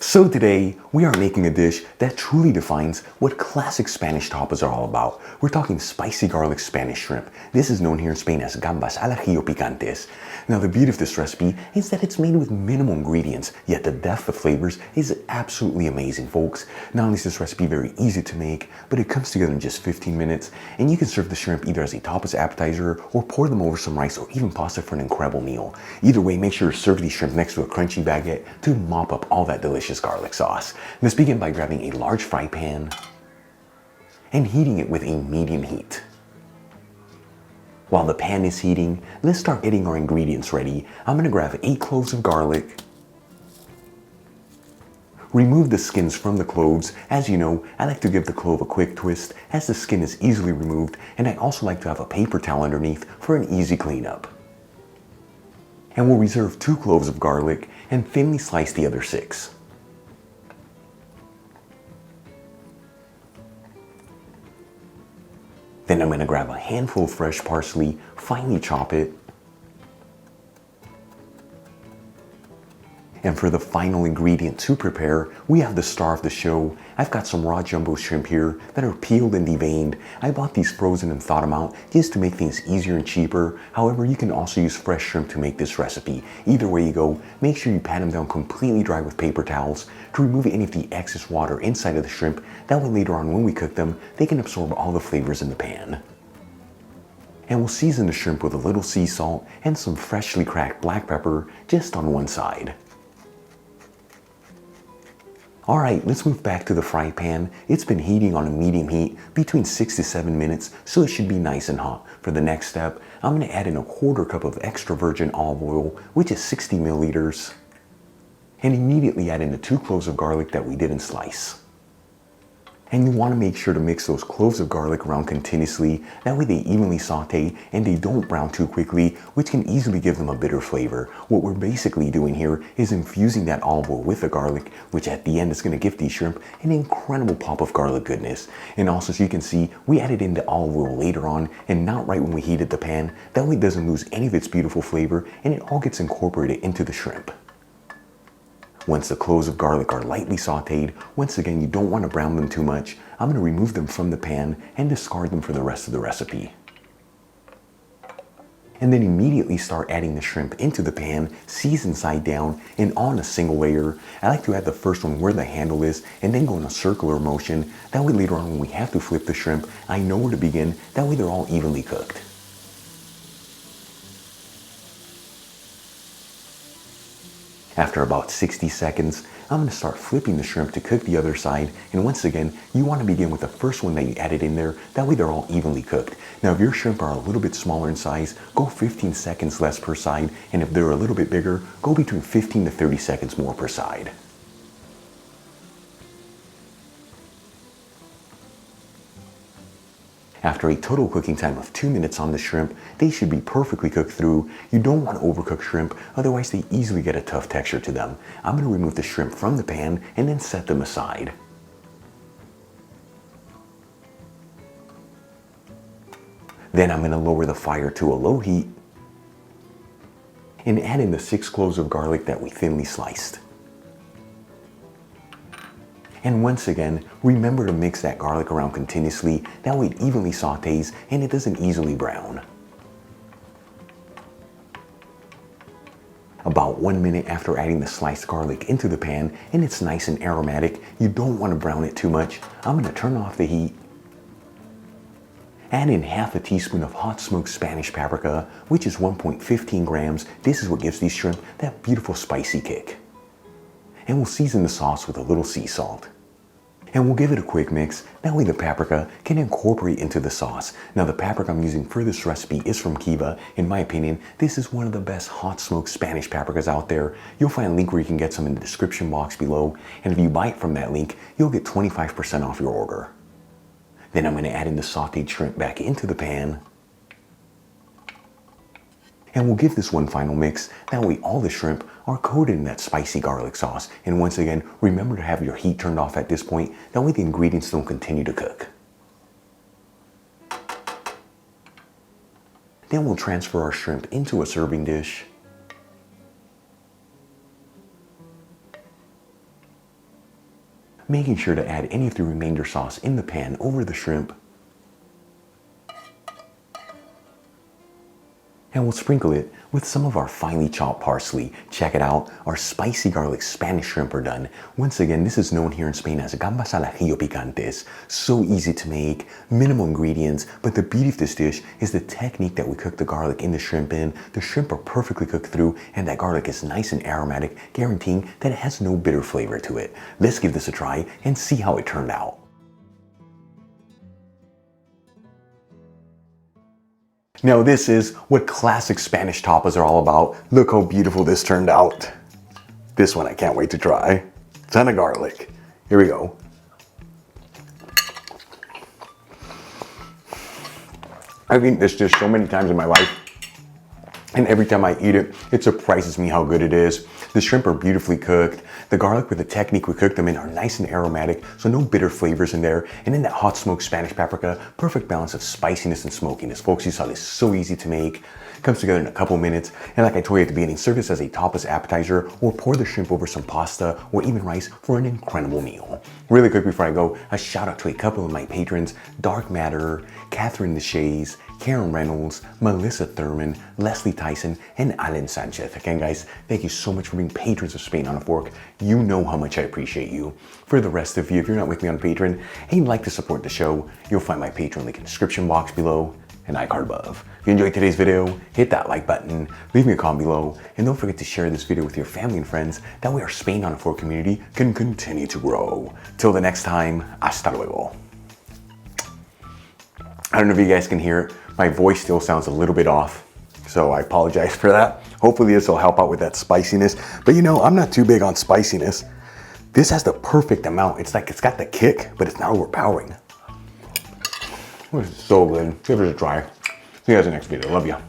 So today, we are making a dish that truly defines what classic Spanish tapas are all about. We're talking spicy garlic Spanish shrimp. This is known here in Spain as gambas al ajillo picantes. Now the beauty of this recipe is that it's made with minimal ingredients, yet the depth of flavors is absolutely amazing, folks. Not only is this recipe very easy to make, but it comes together in just 15 minutes, and you can serve the shrimp either as a tapas appetizer or pour them over some rice or even pasta for an incredible meal. Either way, make sure to serve these shrimp next to a crunchy baguette to mop up all that delicious garlic sauce. Let's begin by grabbing a large fry pan and heating it with a medium heat. While the pan is heating, let's start getting our ingredients ready. I'm going to grab 8 cloves of garlic. Remove the skins from the cloves. As you know, I like to give the clove a quick twist as the skin is easily removed, and I also like to have a paper towel underneath for an easy cleanup. And we'll reserve 2 cloves of garlic and thinly slice the other 6. Then I'm going to grab a handful of fresh parsley, finely chop it. And for the final ingredient to prepare, we have the star of the show. I've got some raw jumbo shrimp here that are peeled and deveined. I bought these frozen and thawed them out just to make things easier and cheaper. However, you can also use fresh shrimp to make this recipe. Either way you go, make sure you pat them down completely dry with paper towels to remove any of the excess water inside of the shrimp. That way later on when we cook them, they can absorb all the flavors in the pan. And we'll season the shrimp with a little sea salt and some freshly cracked black pepper just on one side. Alright, let's move back to the fry pan. It's been heating on a medium heat between 6 to 7 minutes, so it should be nice and hot. For the next step, I'm going to add in a quarter cup of extra virgin olive oil, which is 60 milliliters, and immediately add in the 2 cloves of garlic that we didn't slice. And you want to make sure to mix those cloves of garlic around continuously. That way they evenly saute and they don't brown too quickly, which can easily give them a bitter flavor. What we're basically doing here is infusing that olive oil with the garlic, which at the end is going to give these shrimp an incredible pop of garlic goodness. And also, as you can see, we added in the olive oil later on and not right when we heated the pan. That way it doesn't lose any of its beautiful flavor and it all gets incorporated into the shrimp. Once the cloves of garlic are lightly sauteed, once again you don't want to brown them too much, I'm going to remove them from the pan and discard them for the rest of the recipe. And then immediately start adding the shrimp into the pan, seasoned side down and on a single layer. I like to add the first one where the handle is and then go in a circular motion. That way later on when we have to flip the shrimp, I know where to begin. That way they're all evenly cooked. After about 60 seconds, I'm going to start flipping the shrimp to cook the other side. And once again, you want to begin with the first one that you added in there. That way they're all evenly cooked. Now, if your shrimp are a little bit smaller in size, go 15 seconds less per side. And if they're a little bit bigger, go between 15 to 30 seconds more per side. After a total cooking time of 2 minutes on the shrimp, they should be perfectly cooked through. You don't want to overcook shrimp, otherwise they easily get a tough texture to them. I'm going to remove the shrimp from the pan and then set them aside. Then I'm going to lower the fire to a low heat and add in the 6 cloves of garlic that we thinly sliced. And once again, remember to mix that garlic around continuously. That way it evenly sautés and it doesn't easily brown. About 1 minute after adding the sliced garlic into the pan and it's nice and aromatic, you don't want to brown it too much. I'm going to turn off the heat. Add in half a teaspoon of hot smoked Spanish paprika, which is 1.15 grams. This is what gives these shrimp that beautiful spicy kick. And we'll season the sauce with a little sea salt. And we'll give it a quick mix. That way the paprika can incorporate into the sauce. Now the paprika I'm using for this recipe is from Kiva. In my opinion, this is one of the best hot smoked Spanish paprikas out there. You'll find a link where you can get some in the description box below. And if you buy it from that link, you'll get 25% off your order. Then I'm going to add in the sauteed shrimp back into the pan. And we'll give this one final mix. That way all the shrimp are coated in that spicy garlic sauce. And once again, remember to have your heat turned off at this point. That way the ingredients don't continue to cook. Then we'll transfer our shrimp into a serving dish. making sure to add any of the remainder sauce in the pan over the shrimp. And we'll sprinkle it with some of our finely chopped parsley. Check it out, our spicy garlic Spanish shrimp are done. Once again, this is known here in Spain as gambas al ajillo picantes. So easy to make, minimal ingredients, but the beauty of this dish is the technique that we cook the garlic in the shrimp in. The shrimp are perfectly cooked through, and that garlic is nice and aromatic, guaranteeing that it has no bitter flavor to it. Let's give this a try and see how it turned out. Now this is what classic Spanish tapas are all about. Look how beautiful this turned out. This one I can't wait to try. Ton of garlic. Here we go. I've eaten this dish so many times in my life, and every time I eat it, it surprises me how good it is. The shrimp are beautifully cooked. The garlic with the technique we cook them in are nice and aromatic, so no bitter flavors in there. And then that hot smoked Spanish paprika, perfect balance of spiciness and smokiness. Folks, you saw this so easy to make. Comes together in a couple minutes, and like I told you at the beginning, serve this as a tapas appetizer or pour the shrimp over some pasta or even rice for an incredible meal. Really quick before I go, a shout out to a couple of my patrons, Dark Matter, Catherine Deshays, Karen Reynolds, Melissa Thurman, Leslie Tyson, and Alan Sanchez. Again, guys, thank you so much for being patrons of Spain on a Fork. You know how much I appreciate you. For the rest of you, if you're not with me on Patreon and you'd like to support the show, you'll find my Patreon link in the description box below and iCard above. If you enjoyed today's video, hit that like button, leave me a comment below, and don't forget to share this video with your family and friends. That way our Spain on a Fork community can continue to grow. Till the next time, hasta luego. I don't know if you guys can hear it. My voice still sounds a little bit off, so I apologize for that. Hopefully this will help out with that spiciness. But you know, I'm not too big on spiciness. This has the perfect amount. It's like it's got the kick, but it's not overpowering. This is so good. Give it a try. See you guys in the next video. Love ya.